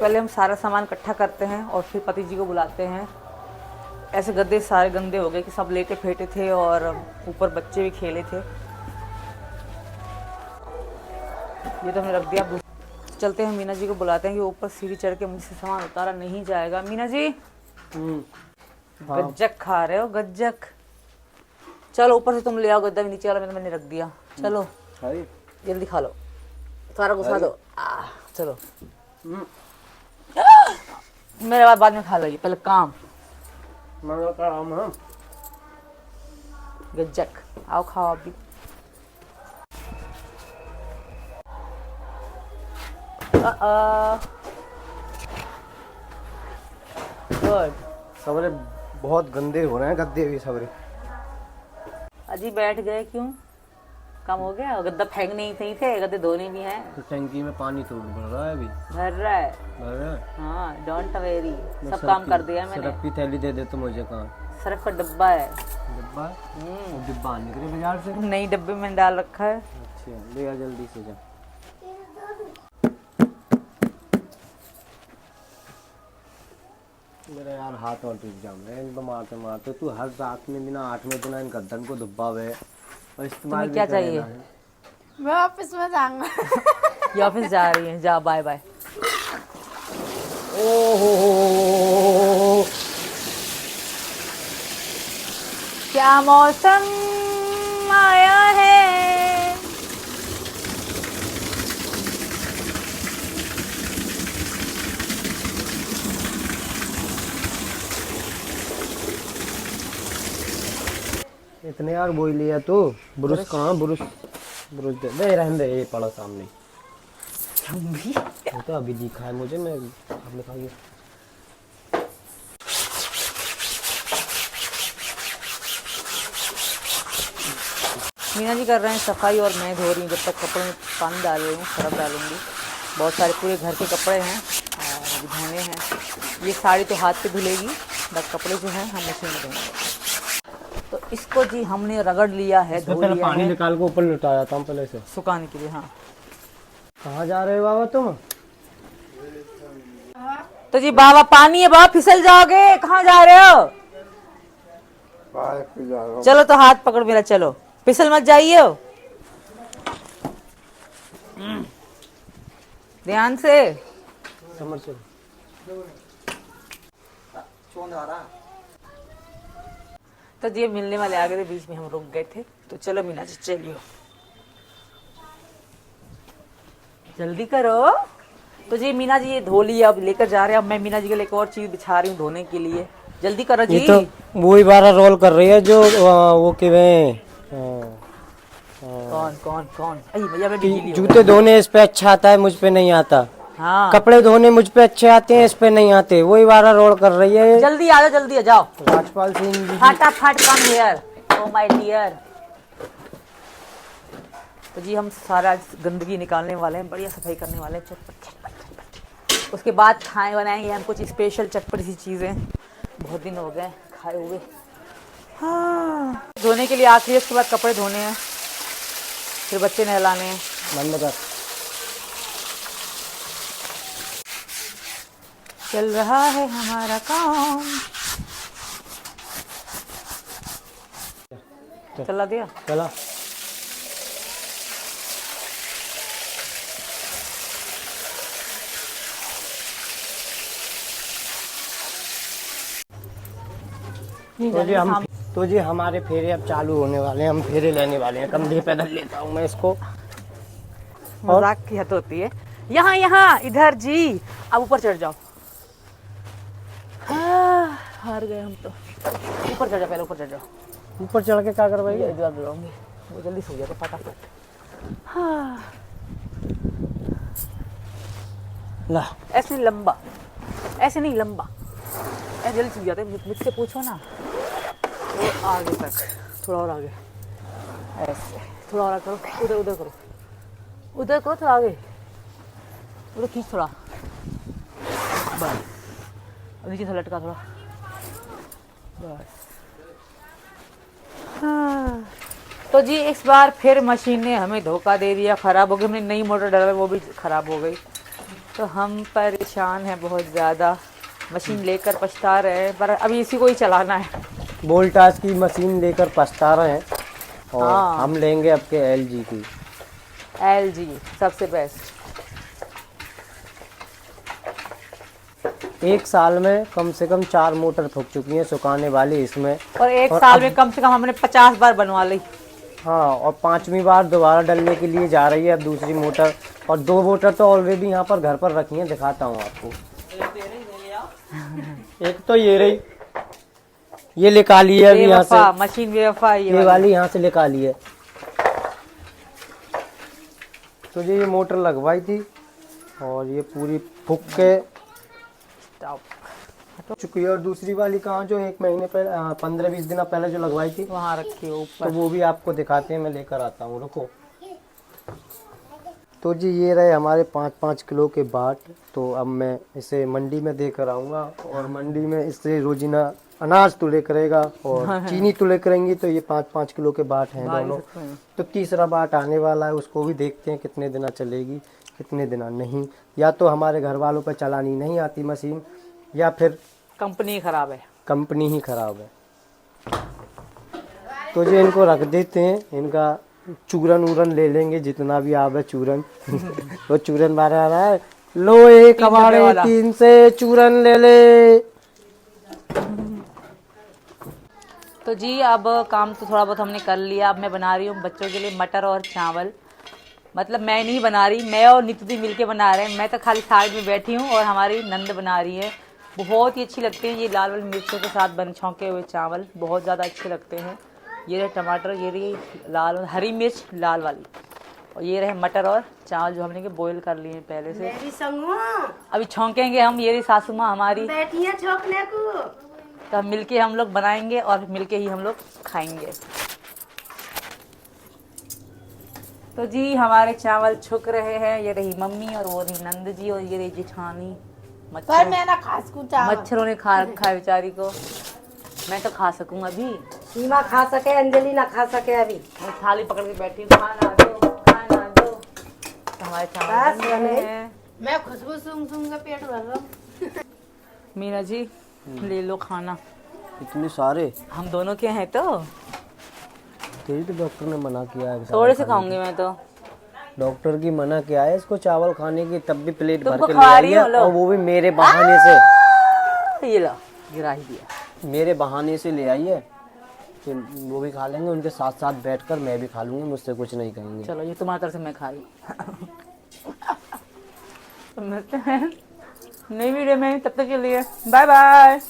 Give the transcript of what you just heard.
पहले हम सारा सामान इकट्ठा करते हैं और फिर पति जी को बुलाते हैं। ऐसे गद्दे सारे गंदे हो गए कि सब लेटे फेटे थे और ऊपर बच्चे भी खेले थे। ये तो हमने रख दिया। चलते हैं, मीना जी को बुलाते हैं कि ऊपर सीढ़ी चढ़ के मुझसे सामान उतारा नहीं जाएगा। मीना जी गज्जक खा रहे हो, गज्जक। चलो ऊपर से तुम ले आओ गद्दा, भी नीचे वाला मैंने रख दिया। चलो जल्दी खा लो, सारा गुस्सा दो। चलो मेरे बाद में खा लो, ये पहले काम। गज्जक आओ खाओ अभी। गुड। सबरे बहुत गंदे हो रहे हैं गद्दे भी सबरे। अजी बैठ गए क्यों? कम हो गया? गद्दा फेंकने ही नहीं थे, गद्दे धोने भी हैं। तो टंकी में पानी तो भर रहा है अभी। भर रहा है? भर रहा है। हाँ, डोंट वेरी, सब काम कर दिया मैंने। सरफ की थैली दे दे तो मुझे। कहाँ सरफ का डब्बा है। डिब्बा? डिब्बा निकले बाजार से? नई डब्बे में डाल रखा है। अच्छा ले आ जल्दी से जा। मेरा यार हाथ और टूट जाम है इनको मारते मारते। तू हर रात में बिना 8वें दिन इन गद्दन को दुब्बा हुए और इस्तेमाल क्या चाहिए? मैं ऑफिस में जाऊंगा। ये ऑफिस जा रही है, जा बाय बाय। ओहो क्या मौसम आया है। इतने यार बोई लिया तू। ब्रुश कहाँ? ब्रुश ब्रुश दे रहने दे, ये पड़ा सामने। वो तो अभी दिखा है मुझे, मैं आपने खा गया। मीना जी कर रहे हैं सफाई और मैं धो रही हूँ। जब तक कपड़े में पानी डाल रही हूँ, सर्फ डालूंगी। बहुत सारे पूरे घर के कपड़े हैं और अभी धोने हैं। ये साड़ी तो हाथ पे धुलेगी, बस कपड़े जो हैं हम मशीन में धोएंगे। तो इसको जी हमने रगड़ लिया है, धो लिया पानी है। निकाल के ऊपर लुटा जाता हूँ पहले से सुखाने के लिए। हाँ कहाँ जा रहे हो बाबा तुम? तो जी बाबा पानी है बाबा, फिसल जाओगे। कहाँ जा रहे हो? चलो तो हाथ पकड़ मेरा, चलो फिसल मत जाइए। ध्यान से। समझ चलो। तो ये मिलने वाले आ गए थे, बीच में हम रुक गए थे। तो चलो मीना जी चलियो, जल्दी करो। तो जी मीना जी ये धो लिया, अब लेकर जा रहे हैं। अब मैं मीना जी के लिए एक और चीज बिछा रही हूँ धोने के लिए। जल्दी करो जी। ये तो वही बारह रोल कर रही है जो वो किवें कौन कौन कौन? भैया मैं बिजली जूते धोने इस पे अच्छा आता है, मुझ पे नहीं आता। हाँ कपड़े धोने मुझ पे अच्छे आते हैं, इस पे नहीं आते। वही बारह रोल कर रही है। जल्दी आ जाओ, जल्दी आ जाओ। राजपाल सिंह जी फटाफट come here, oh my dear. तो जी हम सारा गंदगी निकालने वाले हैं, बढ़िया सफाई करने वाले हैं। चटपट चटपट चटपट। उसके बाद खाए बनाएंगे हम कुछ स्पेशल चटपटी सी चीज़ें। बहुत दिन हो गए खाए हुए। हाँ धोने के लिए आखिरी, उसके बाद कपड़े धोने हैं, फिर बच्चे नहलाने हैं। बंद कर। चल रहा है हमारा काम। चला दिया? चला। तो जी हमारे फेरे अब चालू होने वाले हैं। हम फेरे लेने वाले हैं। कंधे पे धर लेता हूँ मैं इसको। मजाक की हद होती है। यहाँ यहाँ इधर जी। अब ऊपर चढ़ जाओ। हार गए हम तो। ऊपर चढ़ जाओ, पहले ऊपर चढ़ जाओ। ऊपर चढ़ के क्या करवाइए? वो जल्दी सो जाते फटाफट। हाँ ला ऐसे नहीं लंबा, ऐसे नहीं लंबा, ऐसे जल्दी सो जाते। मुझसे पूछो ना, वो आगे तक, थोड़ा और आगे, ऐसे थोड़ा और करो। उधर उधर करो, उधर करो, थोड़ा आगे उधर खींच थोड़ा, बस। नीचे से लटका थोड़ा, बस। हाँ। तो जी इस बार फिर मशीन ने हमें धोखा दे दिया, खराब हो गई। हमने नई मोटर डलवाई, वो भी खराब हो गई। तो हम परेशान हैं बहुत ज़्यादा, मशीन लेकर पछता रहे हैं, पर अभी इसी को ही चलाना है। वोल्टास की मशीन लेकर पछता रहे हैं और हाँ। हम लेंगे आपके LG की। LG सबसे बेस्ट। एक साल में कम से कम 4 मोटर फूक चुकी हैं सुखाने वाली इसमें। और एक और साल अब- में कम से कम हमने 50 बार बनवा ली। हाँ, और 5वीं बार दोबारा डलने के लिए जा रही है अब दूसरी मोटर। और 2 मोटर तो ऑलरेडी यहाँ पर घर पर रखी हैं, दिखाता हूँ आपको। एक तो ये रही, ये निकाली है अभी यहाँ से, बेवफा, मशीन बेवफा ये वाली यहाँ से निकाली है। तो ये मोटर लगवाई थी और ये पूरी फूक के चुकी है। और दूसरी वाली कहाँ, जो 1 महीने पहले 15-20 दिन पहले जो लगवाई थी, वहाँ रखी है तो ऊपर। वो भी आपको दिखाते हैं, मैं लेकर आता हूँ, रुको। तो जी ये रहे हमारे 5-5 किलो के बाट। तो अब मैं इसे मंडी में देकर आऊँगा और मंडी में इससे रोजीना अनाज तुले करेगा और चीनी तुले करेंगी। तो ये 5-5 किलो के बाट हैं दोनों। तो तीसरा बाट आने वाला है, उसको भी देखते हैं कितने दिन चलेगी कितने दिन नहीं। या तो हमारे घर वालों पर चलानी नहीं आती मशीन, या फिर कंपनी खराब है। कंपनी ही खराब है। तो जो इनको रख देते हैं, इनका चूरन उरन ले लेंगे जितना भी आवे चूरन। वो चूरन बारे आ रहा है, लो एक कबाड़े वाला। 3 से चूरन ले ले। तो जी अब काम तो थोड़ा बहुत हमने कर लिया। अब मैं बना रही हूँ बच्चों के लिए मटर और चावल। मतलब मैं नहीं बना रही, मैं और नितू दी मिलके बना रहे हैं। मैं तो खाली साइड में बैठी हूँ और हमारी नंद बना रही है। बहुत ही अच्छी लगते हैं ये लाल वाली मिर्चों के साथ बन छौंके हुए चावल, बहुत ज़्यादा अच्छे लगते हैं। ये रहे टमाटर, ये रही लाल हरी मिर्च लाल वाली, और ये रहे मटर और चावल जो हमने के बॉईल कर लिए हैं पहले से। मेरी संगवा अभी छौंकेंगे हम। ये रही सासू माँ हमारी। बैठी है छोकने को। तो मिलके हम लोग बनाएंगे और मिलके ही हम लोग खाएंगे। तो जी हमारे चावल छुक रहे हैं। ये रही मम्मी और वो रही नंद जी और ये रही जेठानी। पर मैं ना खास को चावल। मच्छरों ने खा रखा है बेचारी को। मैं तो खा सकूं अभी। सीमा खा सके, अंजलि ना खा सके अभी। मैं थाली पकड़ के बैठी हूँ, खाना दो खाना दो। तो हमारे चावल बस बन रहे हैं। मैं खुशबू सूंघ सूंघ के पेट भर रहा हूँ। मीना जी ले लो खाना। इतने सारे हम दोनों के हैं तो तेरी तो डॉक्टर ने मना किया है। थोड़े से खाऊंगी मैं तो। डॉक्टर की मना किया है इसको चावल खाने की, तब भी प्लेट भर तुमको के ले खा आई रही है, हो, लो। और वो भी मेरे बहाने से। ये लो गिरा ही दिया। मेरे बहाने से ले आई है कि वो भी खा लेंगे, उनके साथ साथ बैठकर मैं भी खा लूंगी, मुझसे कुछ नहीं कहेंगे। चलो ये तुम्हारी तरफ से मैं खा रही तो मिलते हैं नई वीडियो में, तब तक के लिए बाय बाय।